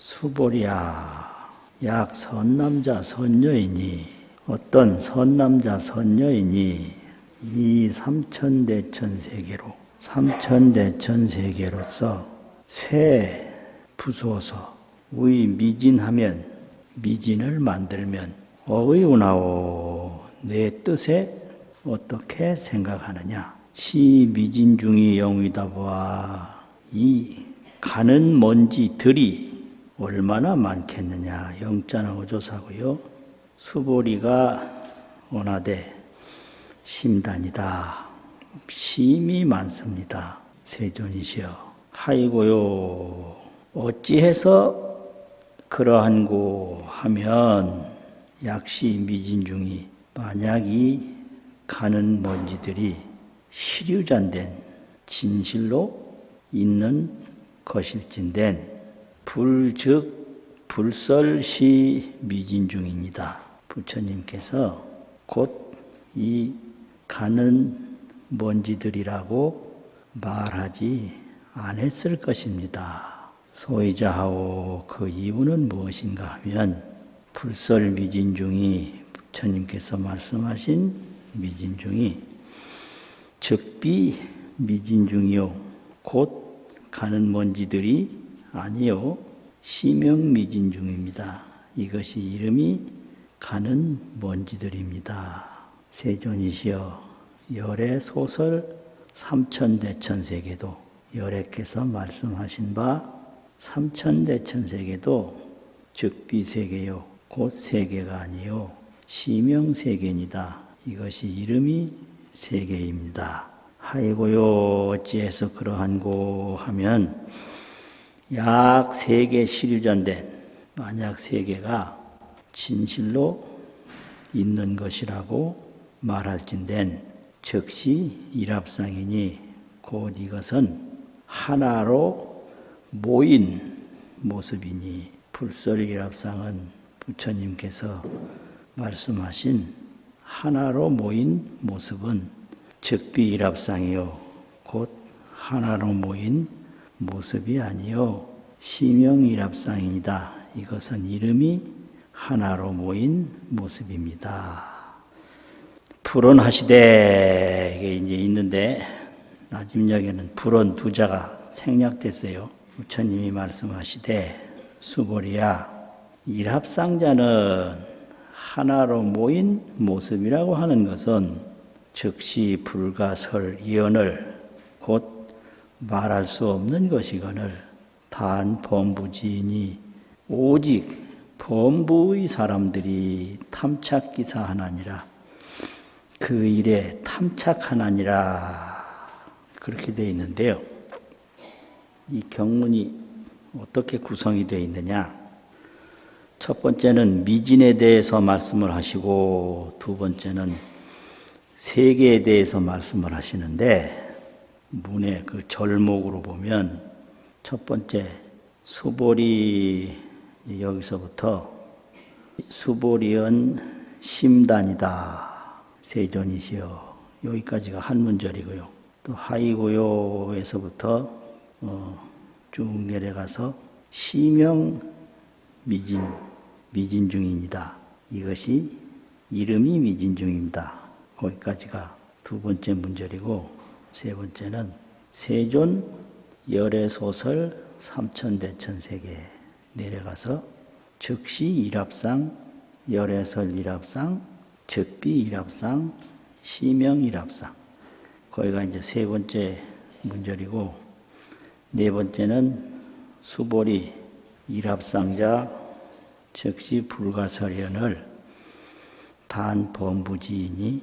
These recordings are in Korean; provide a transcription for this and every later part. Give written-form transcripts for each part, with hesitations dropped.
수보리야, 약 선남자 선녀이니 어떤 선남자 선녀이니 이 삼천대천세계로 삼천대천세계로서 쇠 부수어서 의 미진하면 미진을 만들면 어의우나오 내 뜻에 어떻게 생각하느냐. 시 미진중이 영이다 보아 이 가는 먼지들이 얼마나 많겠느냐. 영자는 어조사고요. 수보리가 원하되 심단이다. 심이 많습니다. 세존이시여. 하이고요. 어찌해서 그러한고 하면 약시 미진중이 만약 이 가는 먼지들이 시류잔된 진실로 있는 것일진된 불즉 불설시 미진중입니다. 부처님께서 곧 이 가는 먼지들이라고 말하지 않았을 것입니다. 소이자하오 그 이유는 무엇인가 하면 불설 미진중이 부처님께서 말씀하신 미진중이 즉비 미진중이요 곧 가는 먼지들이 아니요 시명 미진중입니다. 이것이 이름이 가는 먼지들입니다. 세존이시여 열애 소설 삼천대천세계도 열애께서 말씀하신 바 삼천대천세계도 즉비세계요 곧 세계가 아니요 시명세계니다. 이것이 이름이 세계입니다. 하이고요 어찌해서 그러한고 하면 약 세계 시류잔된 만약 세계가 진실로 있는 것이라고 말할진된 즉시 일합상이니 곧 이것은 하나로 모인 모습이니 불설일합상은 부처님께서 말씀하신 하나로 모인 모습은 즉비일합상이요 곧 하나로 모인 모습이 아니요 시명일합상이다. 이것은 이름이 하나로 모인 모습입니다. 불언하시되 이게 이제 있는데 나집역에는 불언 두 자가 생략됐어요. 부처님이 말씀하시되 수보리야 일합상자는 하나로 모인 모습이라고 하는 것은 즉시 불가설 이언을 곧 말할 수 없는 것이거늘 단 범부지인이 오직 범부의 사람들이 탐착기사하나니라 그 일에 탐착하나니라 그렇게 되어 있는데요. 이 경문이 어떻게 구성이 되어 있느냐. 첫 번째는 미진에 대해서 말씀을 하시고 두 번째는 세계에 대해서 말씀을 하시는데 문의 그 절목으로 보면 첫 번째 수보리 여기서부터 수보리언 심단이다. 세존이시여 여기까지가 한 문절이고요. 또 하이고요에서부터 쭉 내려가서 시명 미진중입니다. 이것이 이름이 미진중입니다. 거기까지가 두 번째 문절이고 세 번째는 세존 열애소설 삼천대천세계 내려가서 즉시 일합상 열애설 일합상 즉비 일합상 시명 일합상 거기가 이제 세 번째 문절이고 네 번째는 수보리 일합상자 즉시 불가설연을 단 범부지인이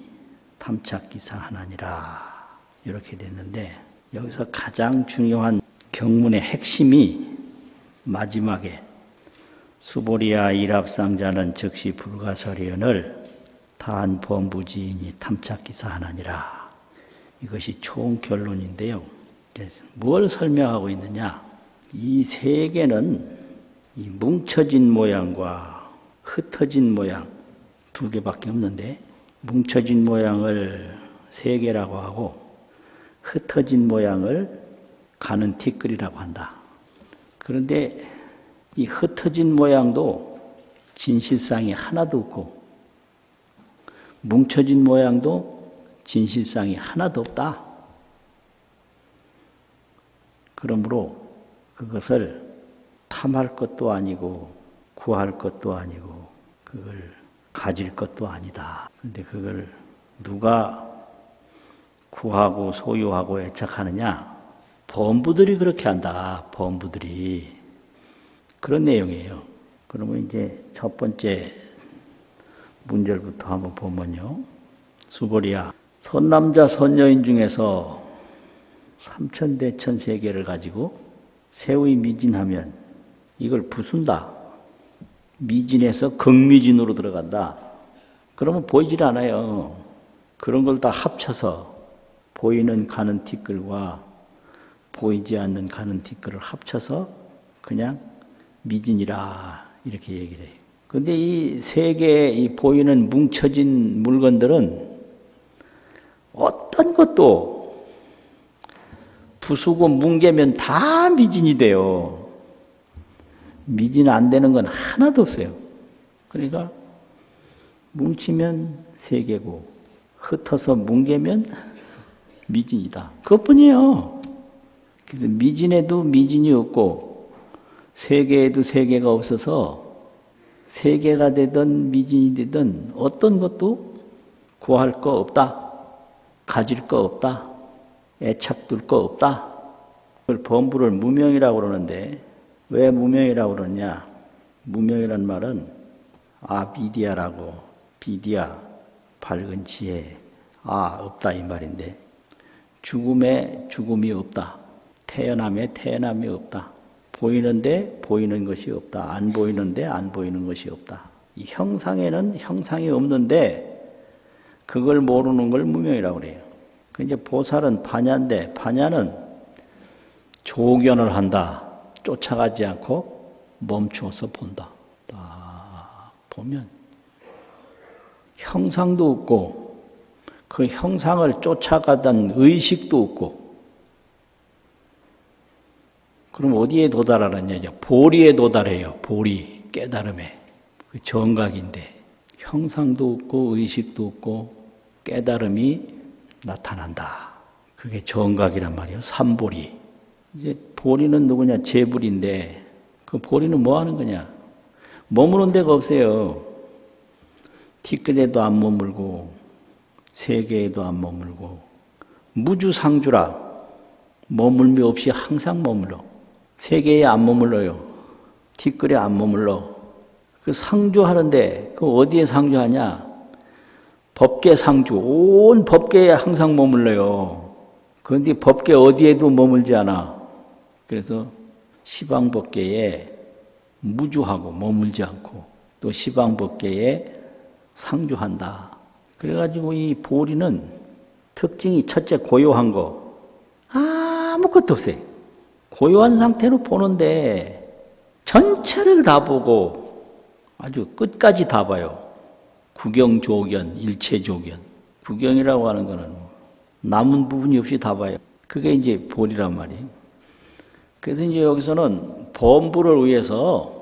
탐착기사 하나니라 이렇게 됐는데 여기서 가장 중요한 경문의 핵심이 마지막에 수보리야 일합상자는 즉시 불가설연을 단 범부지인이 탐착기사 하나니라 이것이 총 결론인데요. 뭘 설명하고 있느냐. 이 세계는 이 뭉쳐진 모양과 흩어진 모양 두 개밖에 없는데 뭉쳐진 모양을 세계라고 하고 흩어진 모양을 가는 티끌이라고 한다. 그런데 이 흩어진 모양도 진실상이 하나도 없고 뭉쳐진 모양도 진실상이 하나도 없다. 그러므로 그것을 탐할 것도 아니고 구할 것도 아니고 그걸 가질 것도 아니다. 그런데 그걸 누가 구하고 소유하고 애착하느냐? 범부들이 그렇게 한다. 범부들이. 그런 내용이에요. 그러면 이제 첫 번째 문절부터 한번 보면요. 수보리야. 선남자 선여인 중에서 삼천대천 세계를 가지고 세의 미진하면 이걸 부순다. 미진에서 극미진으로 들어간다. 그러면 보이질 않아요. 그런 걸 다 합쳐서 보이는 가는 티끌과 보이지 않는 가는 티끌을 합쳐서 그냥 미진이라 이렇게 얘기를 해요. 근데 이 세계에 이 보이는 뭉쳐진 물건들은 어떤 것도 부수고 뭉개면 다 미진이 돼요. 미진 안 되는 건 하나도 없어요. 그러니까 뭉치면 세계고 흩어서 뭉개면 미진이다. 그것뿐이에요. 그래서 미진에도 미진이 없고 세계에도 세계가 없어서 세계가 되든 미진이 되든 어떤 것도 구할 거 없다. 가질 거 없다. 애착 둘 거 없다. 그걸 범부를 무명이라고 그러는데 왜 무명이라고 그러냐? 무명이란 말은 비디아라고 비디아 밝은 지혜 없다 이 말인데 죽음에 죽음이 없다. 태어남에 태어남이 없다. 보이는데 보이는 것이 없다. 안 보이는데 안 보이는 것이 없다. 이 형상에는 형상이 없는데 그걸 모르는 걸 무명이라고 그래요. 이제 보살은 반야인데 반야는 조견을 한다. 쫓아가지 않고 멈추어서 본다. 딱 보면 형상도 없고 그 형상을 쫓아가던 의식도 없고 그럼 어디에 도달하느냐? 보리에 도달해요. 보리, 깨달음에. 그 정각인데 형상도 없고 의식도 없고 깨달음이 나타난다. 그게 정각이란 말이에요. 삼보리. 이제 보리는 누구냐? 재불인데 그 보리는 뭐 하는 거냐? 머무는 데가 없어요. 티끌에도 안 머물고 세계에도 안 머물고 무주상주라 머물미 없이 항상 머물러. 세계에 안 머물러요. 티끌에 안 머물러. 그 상주하는데 그 어디에 상주하냐? 법계 상주. 온 법계에 항상 머물러요. 그런데 법계 어디에도 머물지 않아. 그래서 시방법계에 무주하고 머물지 않고 또 시방법계에 상주한다. 그래가지고 이 보리는 특징이 첫째 고요한 거. 아무것도 없어요. 고요한 상태로 보는데 전체를 다 보고 아주 끝까지 다 봐요. 구경조견, 일체조견. 구경이라고 하는 거는 남은 부분이 없이 다 봐요. 그게 이제 보리란 말이에요. 그래서 이제 여기서는 범부를 위해서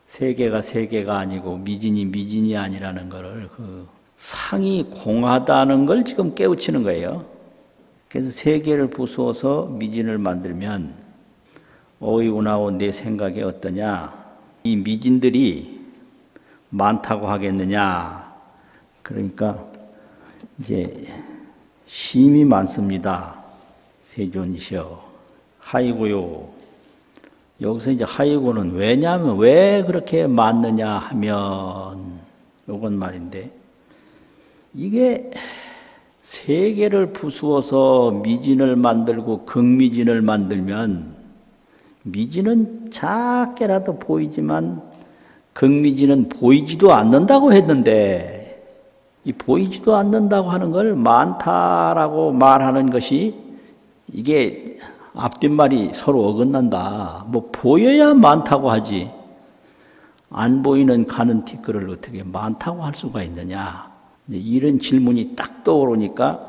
세계가 세계가 아니고 미진이 미진이 아니라는 거를 그 상이 공하다는 걸 지금 깨우치는 거예요. 그래서 세계를 부수어서 미진을 만들면 어이운하오 내 생각이 어떠냐? 이 미진들이 많다고 하겠느냐? 그러니까 이제 심이 많습니다. 세존이시여 하이고요. 여기서 이제 하이고는 왜냐하면 왜 그렇게 많느냐 하면 요건 말인데 이게 세계를 부수어서 미진을 만들고 극미진을 만들면 미진은 작게라도 보이지만 극미진은 보이지도 않는다고 했는데 이 보이지도 않는다고 하는 걸 많다라고 말하는 것이 이게 앞뒷말이 서로 어긋난다. 뭐 보여야 많다고 하지 안 보이는 가는 티끌을 어떻게 많다고 할 수가 있느냐. 이런 질문이 딱 떠오르니까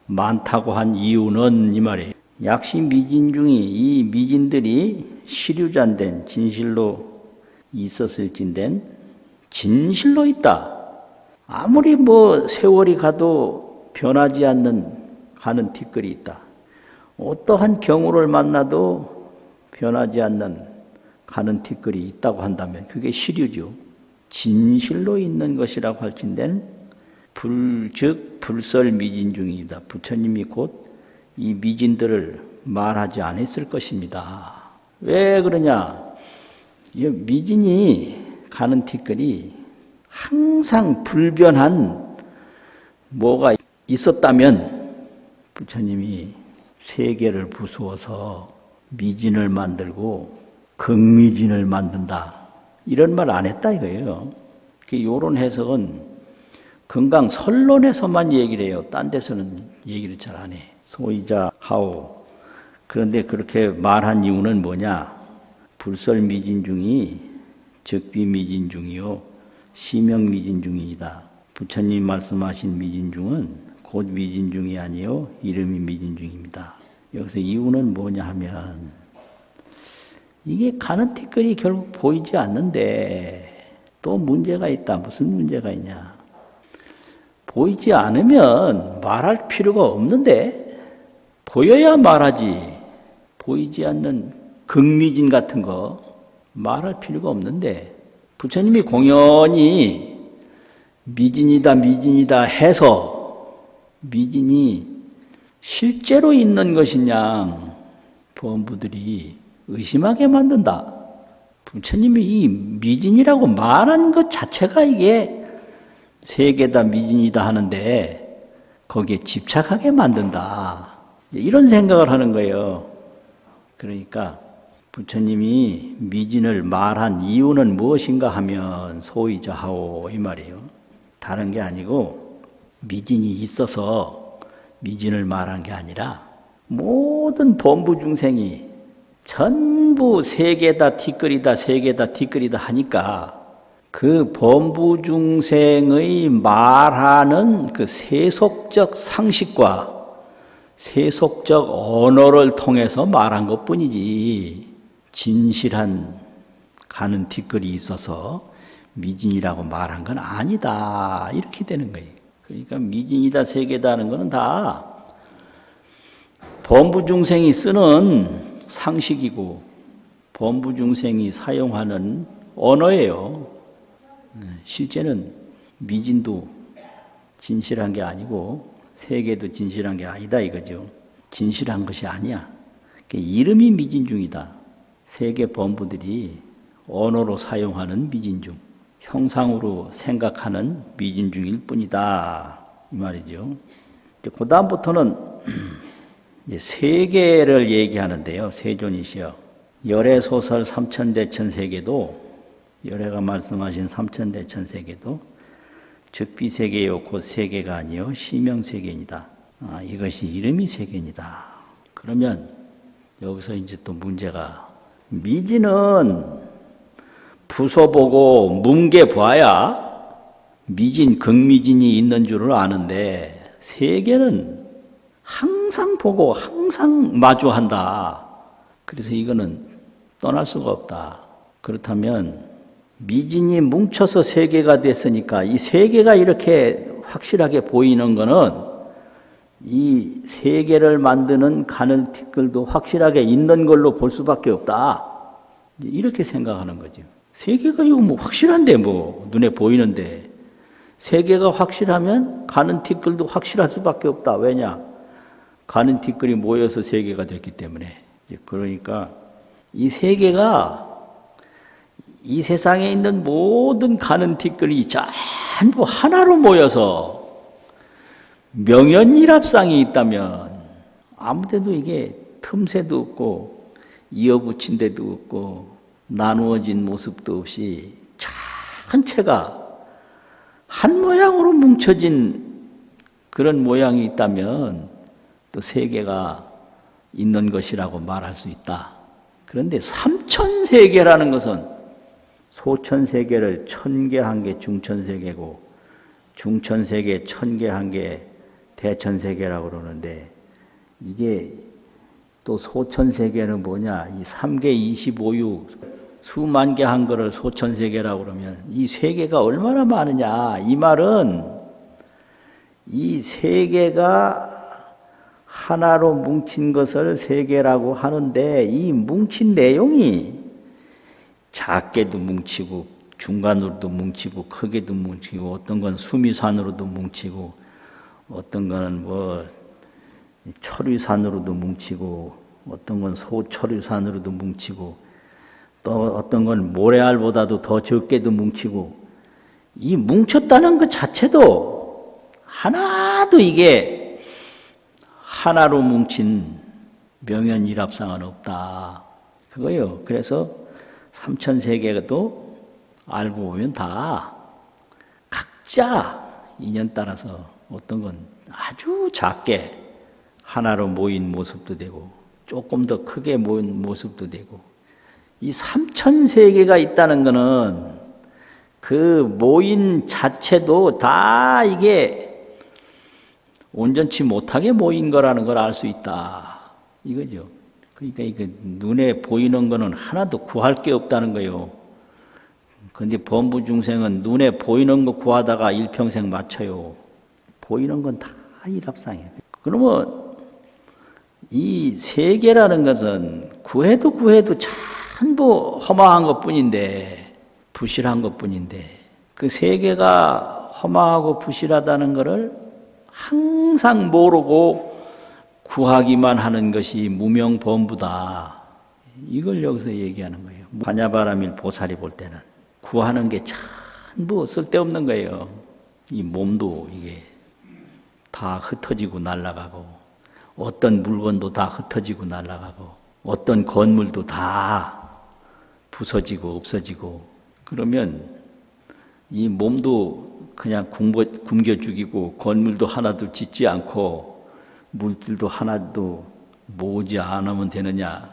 많다고 한 이유는 이 말이에요. 약시 미진 중이 이 미진들이 시류잔된 진실로 있었을진된 진실로 있다. 아무리 세월이 가도 변하지 않는 가는 티끌이 있다. 어떠한 경우를 만나도 변하지 않는 가는 티끌이 있다고 한다면 그게 실유죠. 진실로 있는 것이라고 할진된 즉 불설미진중이다. 부처님이 곧 이 미진들을 말하지 않았을 것입니다. 왜 그러냐? 이 미진이 가는 티끌이 항상 불변한 뭐가 있었다면 부처님이 세계를 부수어서 미진을 만들고 극미진을 만든다. 이런 말 안 했다 이거예요. 이런 해석은 금강 설론에서만 얘기를 해요. 딴 데서는 얘기를 잘 안 해. 소이자 하오. 그런데 그렇게 말한 이유는 뭐냐? 불설미진중이 즉비미진중이요 시명미진중이다. 부처님 말씀하신 미진중은 곧 미진중이 아니요 이름이 미진중입니다. 여기서 이유는 뭐냐 하면 이게 가는 티끌이 결국 보이지 않는데 또 문제가 있다. 무슨 문제가 있냐? 보이지 않으면 말할 필요가 없는데 보여야 말하지. 보이지 않는 극미진 같은 거 말할 필요가 없는데 부처님이 공연히 미진이다 미진이다 해서 미진이 실제로 있는 것이냐 범부들이 의심하게 만든다. 부처님이 이 미진이라고 말한 것 자체가 이게 세계다 미진이다 하는데 거기에 집착하게 만든다. 이런 생각을 하는 거예요. 그러니까 부처님이 미진을 말한 이유는 무엇인가 하면 소이자하오 이 말이에요. 다른 게 아니고 미진이 있어서 미진을 말한 게 아니라 모든 범부 중생이 전부 세계다 티끌이다 세계다 티끌이다 하니까 그 범부 중생의 말하는 그 세속적 상식과 세속적 언어를 통해서 말한 것뿐이지 진실한 가는 티끌이 있어서 미진이라고 말한 건 아니다. 이렇게 되는 거예요. 그러니까 미진이다 세계다 하는 것은 다 범부 중생이 쓰는 상식이고 범부 중생이 사용하는 언어예요. 실제는 미진도 진실한 게 아니고 세계도 진실한 게 아니다 이거죠. 진실한 것이 아니야. 이름이 미진중이다. 세계 범부들이 언어로 사용하는 미진중, 형상으로 생각하는 미진중일 뿐이다 이 말이죠. 그 다음부터는 세계를 얘기하는데요. 세존이시여 열애소설 삼천대천세계도 열애가 말씀하신 삼천대천세계도 즉비세계요 곧 세계가 아니요 시명세계이다. 이것이 이름이 세계이다. 그러면 여기서 이제 또 문제가 미진은 부숴보고 뭉개봐야 미진, 극미진이 있는 줄을 아는데 세계는 항상 보고 항상 마주한다. 그래서 이거는 떠날 수가 없다. 그렇다면 미진이 뭉쳐서 세계가 됐으니까 이 세계가 이렇게 확실하게 보이는 거는 이 세계를 만드는 가는 티끌도 확실하게 있는 걸로 볼 수밖에 없다. 이렇게 생각하는 거죠. 세계가 이거 확실한데 눈에 보이는데 세계가 확실하면 가는 티끌도 확실할 수밖에 없다. 왜냐? 가는 티끌이 모여서 세계가 됐기 때문에. 그러니까 이 세계가 이 세상에 있는 모든 가는 티끌이 전부 하나로 모여서 명연일합상이 있다면 아무데도 이게 틈새도 없고 이어붙인 데도 없고 나누어진 모습도 없이 전체가 한 모양으로 뭉쳐진 그런 모양이 있다면 또 세계가 있는 것이라고 말할 수 있다. 그런데 삼천세계라는 것은 소천세계를 1000개 한 개 중천세계고 중천세계 1000개 한 개 대천세계라고 그러는데 이게 또 소천세계는 뭐냐? 이 3개 25유 수만 개 한 거를 소천세계라고 그러면 이 세계가 얼마나 많으냐. 이 말은 이 세계가 하나로 뭉친 것을 세계라고 하는데 이 뭉친 내용이 작게도 뭉치고 중간으로도 뭉치고 크게도 뭉치고 어떤 건 수미산으로도 뭉치고 어떤 거는 뭐 철위산으로도 뭉치고 어떤 건 소철위산으로도 뭉치고 또 어떤 건 모래알보다도 더 적게도 뭉치고 이 뭉쳤다는 것 자체도 하나도 이게 하나로 뭉친 명현일합상은 없다. 그거요. 그래서 삼천세계도 알고 보면 다 각자 인연 따라서 어떤 건 아주 작게 하나로 모인 모습도 되고 조금 더 크게 모인 모습도 되고 이 삼천세계가 있다는 것은 그 모인 자체도 다 이게 온전치 못하게 모인 거라는 걸 알 수 있다. 이거죠. 그러니까 이게 눈에 보이는 거는 하나도 구할 게 없다는 거예요. 근데 범부 중생은 눈에 보이는 거 구하다가 일평생 마쳐요. 보이는 건 다 일합상이에요. 그러면 이 세계라는 것은 구해도 전부 허망한 것 뿐인데, 부실한 것 뿐인데, 그 세계가 허망하고 부실하다는 것을 항상 모르고 구하기만 하는 것이 무명범부다. 이걸 여기서 얘기하는 거예요. 반야바라밀 보살이 볼 때는 구하는 게 전부 쓸데없는 거예요. 이 몸도 이게 다 흩어지고 날아가고 어떤 물건도 다 흩어지고 날아가고 어떤 건물도 다 부서지고 없어지고 그러면 이 몸도 그냥 굶겨 죽이고 건물도 하나도 짓지 않고 물질도 하나도 모으지 않으면 되느냐.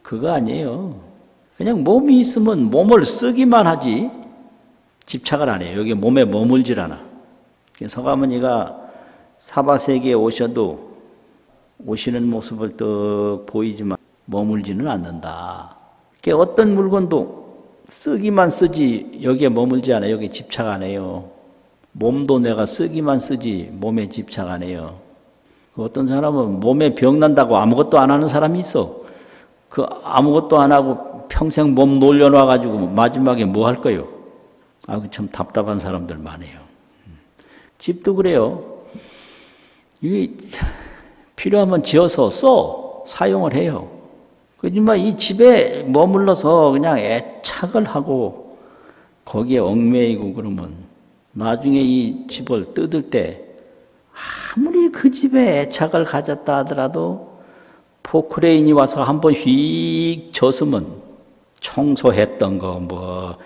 그거 아니에요. 그냥 몸이 있으면 몸을 쓰기만 하지 집착을 안 해요. 여기 몸에 머물질 않아. 서가모니가 사바세계에 오셔도 오시는 모습을 떡 보이지만 머물지는 않는다. 어떤 물건도 쓰기만 쓰지 여기에 머물지 않아요. 여기 집착 안 해요. 몸도 내가 쓰기만 쓰지 몸에 집착 안 해요. 어떤 사람은 몸에 병 난다고 아무것도 안 하는 사람이 있어. 그 아무것도 안 하고 평생 몸 놀려놔가지고 마지막에 뭐 할 거예요? 참 답답한 사람들 많아요. 집도 그래요. 이게 필요하면 지어서 사용을 해요. 그지만 이 집에 머물러서 그냥 애착을 하고 거기에 얽매이고 그러면 나중에 이 집을 뜯을 때 아무리 그 집에 애착을 가졌다 하더라도 포크레인이 와서 한번 휙 졌으면 청소했던 거 뭐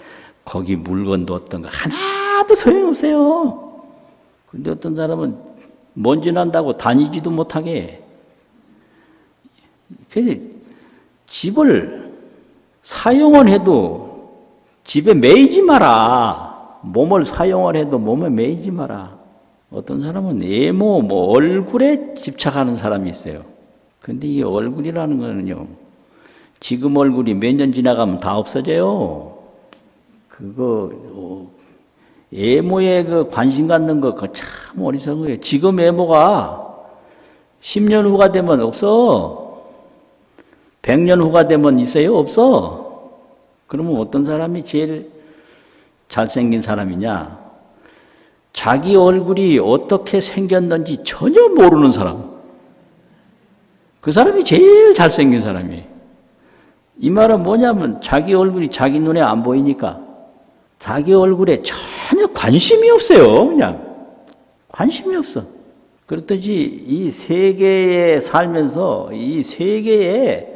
거기 물건 뒀던 거 하나도 소용없어요. 근데 어떤 사람은 먼지 난다고 다니지도 못하게 집을 사용을 해도 집에 매이지 마라. 몸을 사용을 해도 몸에 매이지 마라. 어떤 사람은 외모, 얼굴에 집착하는 사람이 있어요. 근데 이 얼굴이라는 거는요, 지금 얼굴이 몇 년 지나가면 다 없어져요. 외모에 관심 갖는 거, 그거 참 어리석은 거예요. 지금 외모가 10년 후가 되면 없어. 100년 후가 되면 있어요? 없어. 그러면 어떤 사람이 제일 잘생긴 사람이냐? 자기 얼굴이 어떻게 생겼는지 전혀 모르는 사람. 그 사람이 제일 잘생긴 사람이에요. 이 말은 뭐냐면 자기 얼굴이 자기 눈에 안 보이니까 자기 얼굴에 전혀 관심이 없어요. 그냥 관심이 없어. 그렇듯이 이 세계에 살면서 이 세계에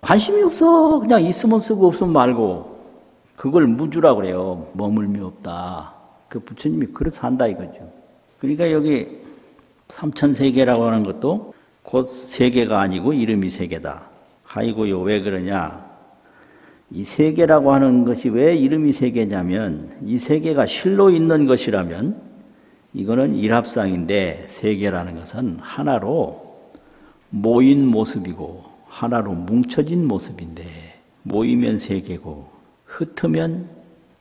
관심이 없어. 그냥 있으면 쓰고 없으면 말고. 그걸 무주라고 그래요. 머물미 없다. 그 부처님이 그렇게 산다 이거죠. 그러니까 여기 삼천세계라고 하는 것도 곧 세계가 아니고 이름이 세계다. 아이고요, 왜 그러냐? 이 세계라고 하는 것이 왜 이름이 세계냐면 이 세계가 실로 있는 것이라면 이거는 일합상인데 세계라는 것은 하나로 모인 모습이고 하나로 뭉쳐진 모습인데 모이면 세계고 흩으면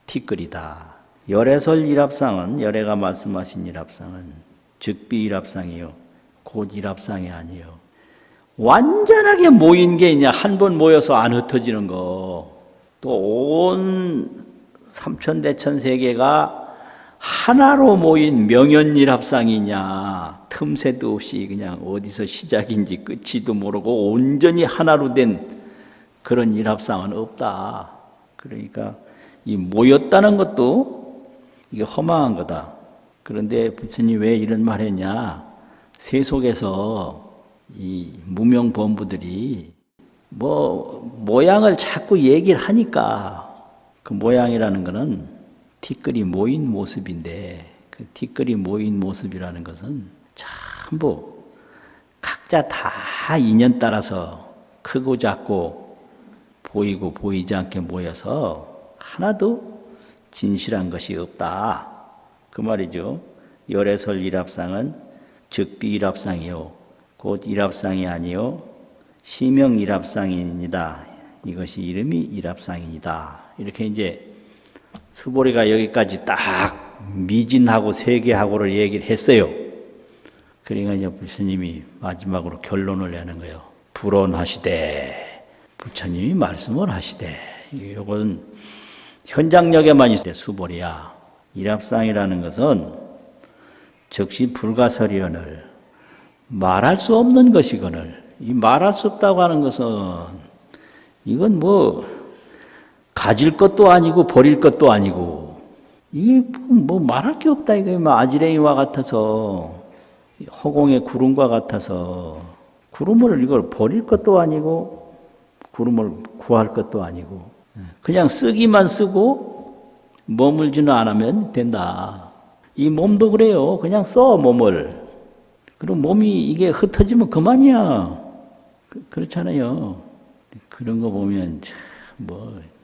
티끌이다. 열애설 일합상은, 열애가 말씀하신 일합상은 즉비 일합상이요 곧 일합상이 아니요. 완전하게 모인 게 이제 한 번 모여서 안 흩어지는 거. 또 온 삼천대천 세계가 하나로 모인 명연일합상이냐. 틈새도 없이 그냥 어디서 시작인지 끝이도 모르고 온전히 하나로 된 그런 일합상은 없다. 그러니까 이 모였다는 것도 이게 허망한 거다. 그런데 부처님 왜 이런 말 했냐. 세속에서 이 무명범부들이 모양을 자꾸 얘기를 하니까 그 모양이라는 거는 티끌이 모인 모습인데 그 티끌이 모인 모습이라는 것은 전부 각자 다 인연 따라서 크고 작고 보이고 보이지 않게 모여서 하나도 진실한 것이 없다. 그 말이죠. 열애설 일합상은 즉비 일합상이요 곧 일합상이 아니요 시명 일합상이니다. 이것이 이름이 일합상이니다. 이렇게 이제 수보리가 여기까지 딱 미진하고 세계하고를 얘기를 했어요. 그러니까 이제 부처님이 마지막으로 결론을 내는 거예요. 불언하시되 부처님이 말씀을 하시되 이건 현장력에만 있어요. 수보리야. 일합상이라는 것은 즉시 불가설이언을 말할 수 없는 것이거늘 이 말할 수 없다고 하는 것은 이건 가질 것도 아니고 버릴 것도 아니고 이게 말할 게 없다 이거 아지랭이와 같아서 허공의 구름과 같아서 구름을 이걸 버릴 것도 아니고 구름을 구할 것도 아니고 그냥 쓰기만 쓰고 머물지는 않으면 된다. 이 몸도 그래요. 그냥 써 몸을. 그럼 몸이 이게 흩어지면 그만이야. 그렇잖아요. 그런 거 보면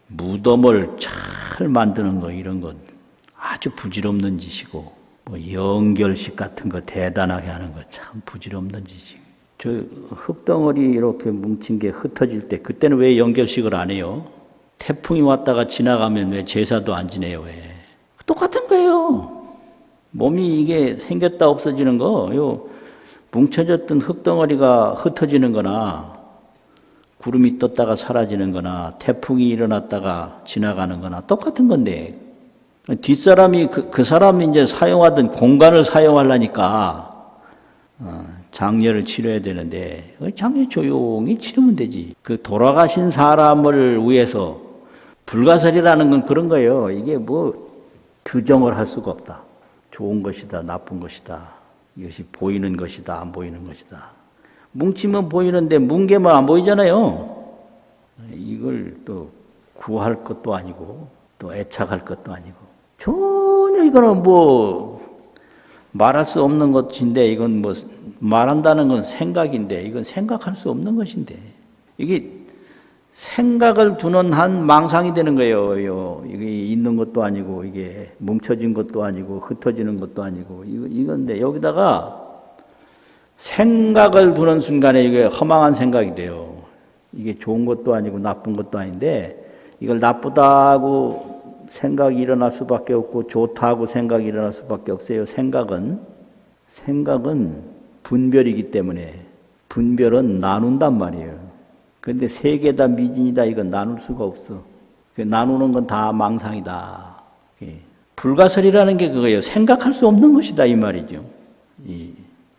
무덤을 잘 만드는 거 이런 건 아주 부질없는 짓이고 연결식 같은 거 대단하게 하는 거 참 부질없는 짓이고 저 흙덩어리 이렇게 뭉친 게 흩어질 때 그때는 왜 연결식을 안 해요? 태풍이 왔다가 지나가면 왜 제사도 안 지내요? 왜? 똑같은 거예요. 몸이 이게 생겼다 없어지는 거 뭉쳐졌던 흙덩어리가 흩어지는 거나 구름이 떴다가 사라지는 거나 태풍이 일어났다가 지나가는 거나 똑같은 건데 뒷사람이 그 사람이 이제 사용하던 공간을 사용하려니까 장례를 치러야 되는데 장례 조용히 치르면 되지. 그 돌아가신 사람을 위해서 불가설이라는 건 그런 거예요. 이게 규정을 할 수가 없다. 좋은 것이다, 나쁜 것이다. 이것이 보이는 것이다, 안 보이는 것이다. 뭉치면 보이는데 뭉개면 안 보이잖아요. 이걸 또 구할 것도 아니고 또 애착할 것도 아니고 전혀 이거는 말할 수 없는 것인데 이건 말한다는 건 생각인데 이건 생각할 수 없는 것인데 이게 생각을 두는 한 망상이 되는 거예요. 이게 있는 것도 아니고 이게 뭉쳐진 것도 아니고 흩어지는 것도 아니고 이건데 여기다가 생각을 두는 순간에 이게 허망한 생각이 돼요. 이게 좋은 것도 아니고 나쁜 것도 아닌데 이걸 나쁘다고 생각이 일어날 수밖에 없고 좋다고 생각이 일어날 수밖에 없어요. 생각은 분별이기 때문에 분별은 나눈단 말이에요. 그런데 세계다 미진이다 이건 나눌 수가 없어. 나누는 건 다 망상이다. 불가설이라는 게 그거예요. 생각할 수 없는 것이다 이 말이죠. 이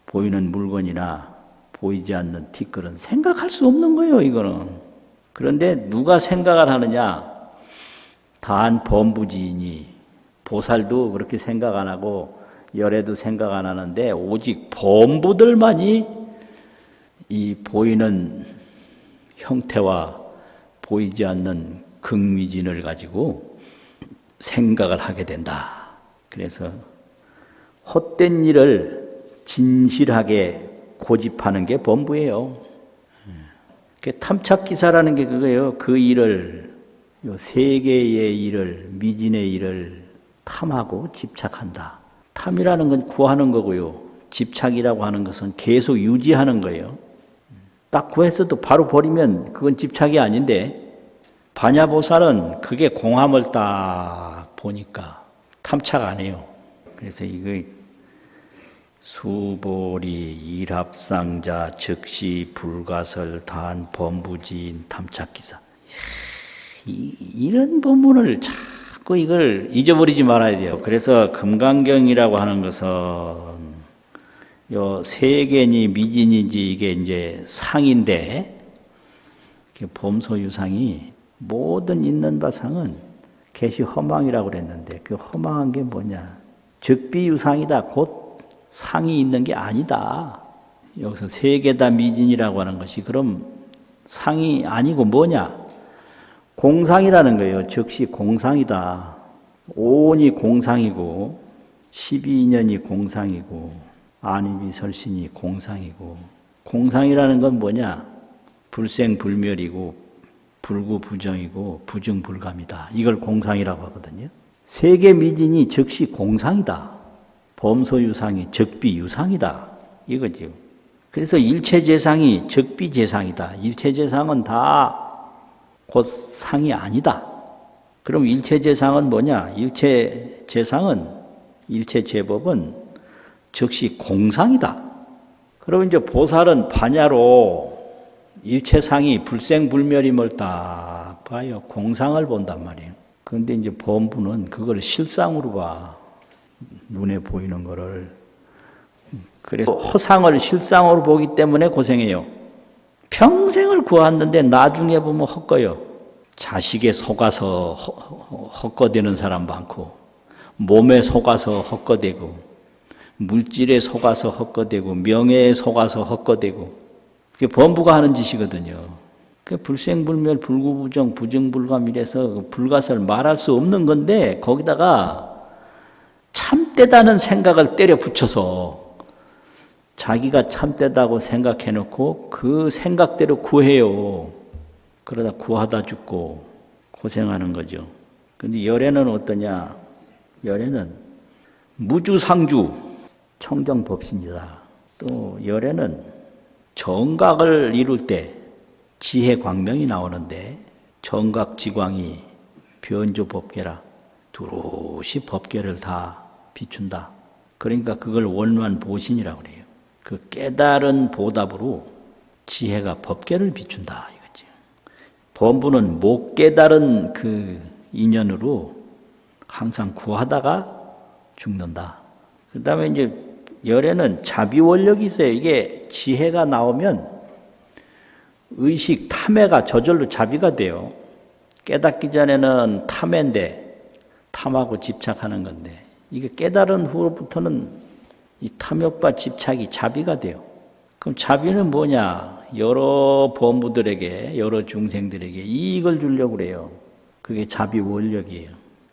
보이는 물건이나 보이지 않는 티끌은 생각할 수 없는 거예요 이거는. 그런데 누가 생각을 하느냐. 단 범부지이니 보살도 그렇게 생각 안 하고 열애도 생각 안 하는데 오직 범부들만이 이 보이는 형태와 보이지 않는 극미진을 가지고 생각을 하게 된다. 그래서 헛된 일을 진실하게 고집하는 게 범부예요. 탐착기사라는 게 그거예요. 그 일을 세계의 일을 미진의 일을 탐하고 집착한다. 탐이라는 건 구하는 거고요. 집착이라고 하는 것은 계속 유지하는 거예요. 딱 구했어도 바로 버리면 그건 집착이 아닌데 반야보살은 그게 공함을 딱 보니까 탐착 안 해요. 그래서 이거 수보리 일합상자 즉시 불가설 단 범부지인 탐착기사. 이런 본문을 자꾸 이걸 잊어버리지 말아야 돼요. 그래서 금강경이라고 하는 것은 요 세계니 미진인지 이게 이제 상인데 범소유상이 모든 있는 바상은 개시 허망이라고 그랬는데 그 허망한 게 뭐냐? 즉비유상이다. 곧 상이 있는 게 아니다. 여기서 세계다 미진이라고 하는 것이 그럼 상이 아니고 뭐냐? 공상이라는 거예요. 즉시 공상이다. 오온이 공상이고 12년이 공상이고 안입이 설신이 공상이고 공상이라는 건 뭐냐? 불생불멸이고 불구부정이고 부증불감이다. 이걸 공상이라고 하거든요. 세계미진이 즉시 공상이다. 범소유상이 즉비유상이다. 이거죠. 그래서 일체재상이 즉비재상이다. 일체재상은 다 곧 상이 아니다. 그럼 일체재상은 뭐냐? 일체재상은 일체제법은 즉시 공상이다. 그럼 이제 보살은 반야로 일체상이 불생불멸임을 딱 봐요. 공상을 본단 말이에요. 그런데 이제 범부는 그걸 실상으로 봐. 눈에 보이는 거를. 그래서 허상을 실상으로 보기 때문에 고생해요. 평생을 구했는데 나중에 보면 헛거요. 자식에 속아서 헛거되는 사람 많고 몸에 속아서 헛거되고 물질에 속아서 헛거되고 명예에 속아서 헛거되고 그게 범부가 하는 짓이거든요. 그 불생불멸, 불구부정, 부증불감이라서 불가설 말할 수 없는 건데 거기다가 참되다는 생각을 때려 붙여서 자기가 참되다고 생각해놓고 그 생각대로 구해요. 그러다 구하다 죽고 고생하는 거죠. 근데 열애는 어떠냐? 열애는 무주상주 청정법신이다. 또 열애는 정각을 이룰 때 지혜 광명이 나오는데 정각지광이 변조법계라 두루시 법계를 다 비춘다. 그러니까 그걸 원만보신이라고 그래요. 그 깨달은 보답으로 지혜가 법계를 비춘다 이거지. 범부는 못 깨달은 그 인연으로 항상 구하다가 죽는다. 그 다음에 이제 열애는 자비원력이 있어요. 이게 지혜가 나오면 의식, 탐해가 저절로 자비가 돼요. 깨닫기 전에는 탐해인데 탐하고 집착하는 건데 이게 깨달은 후로부터는 이 탐욕과 집착이 자비가 돼요. 그럼 자비는 뭐냐? 여러 범부들에게, 여러 중생들에게 이익을 주려고 그래요. 그게 자비 원력이에요.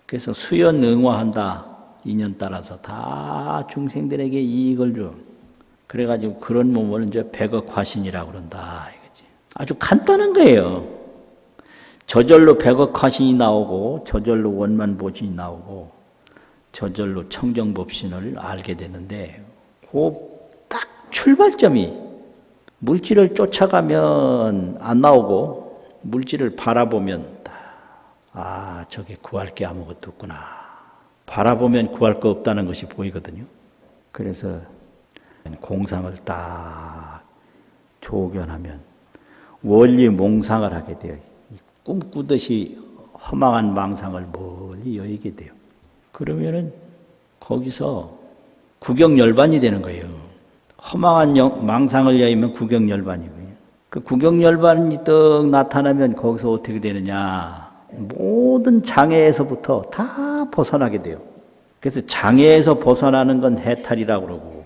그래서 수연응화한다. 인연 따라서 다 중생들에게 이익을 줘. 그래가지고 그런 몸을 이제 백억화신이라고 그런다. 이거지. 아주 간단한 거예요. 저절로 백억화신이 나오고, 저절로 원만보신이 나오고, 저절로 청정법신을 알게 되는데 그 딱 출발점이 물질을 쫓아가면 안 나오고 물질을 바라보면 아 저게 구할 게 아무것도 없구나. 바라보면 구할 거 없다는 것이 보이거든요. 그래서 공상을 딱 조견하면 원리 몽상을 하게 돼요. 꿈꾸듯이 허망한 망상을 멀리 여의게 돼요. 그러면은 거기서 구경열반이 되는 거예요. 허망한 망상을 여의면 구경열반이고요. 그 구경열반이 떡 나타나면 거기서 어떻게 되느냐. 모든 장애에서부터 다 벗어나게 돼요. 그래서 장애에서 벗어나는 건 해탈이라고 그러고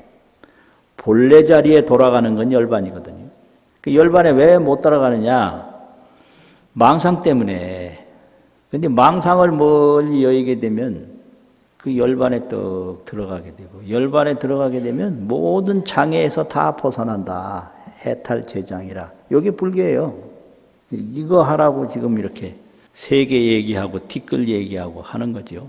본래 자리에 돌아가는 건 열반이거든요. 그 열반에 왜 못 돌아가느냐. 망상 때문에. 근데 망상을 멀리 여의게 되면 그 열반에 떡 들어가게 되고 열반에 들어가게 되면 모든 장애에서 다 벗어난다. 해탈 제장이라. 이게 불교예요. 이거 하라고 지금 이렇게 세계 얘기하고 티끌 얘기하고 하는 거죠.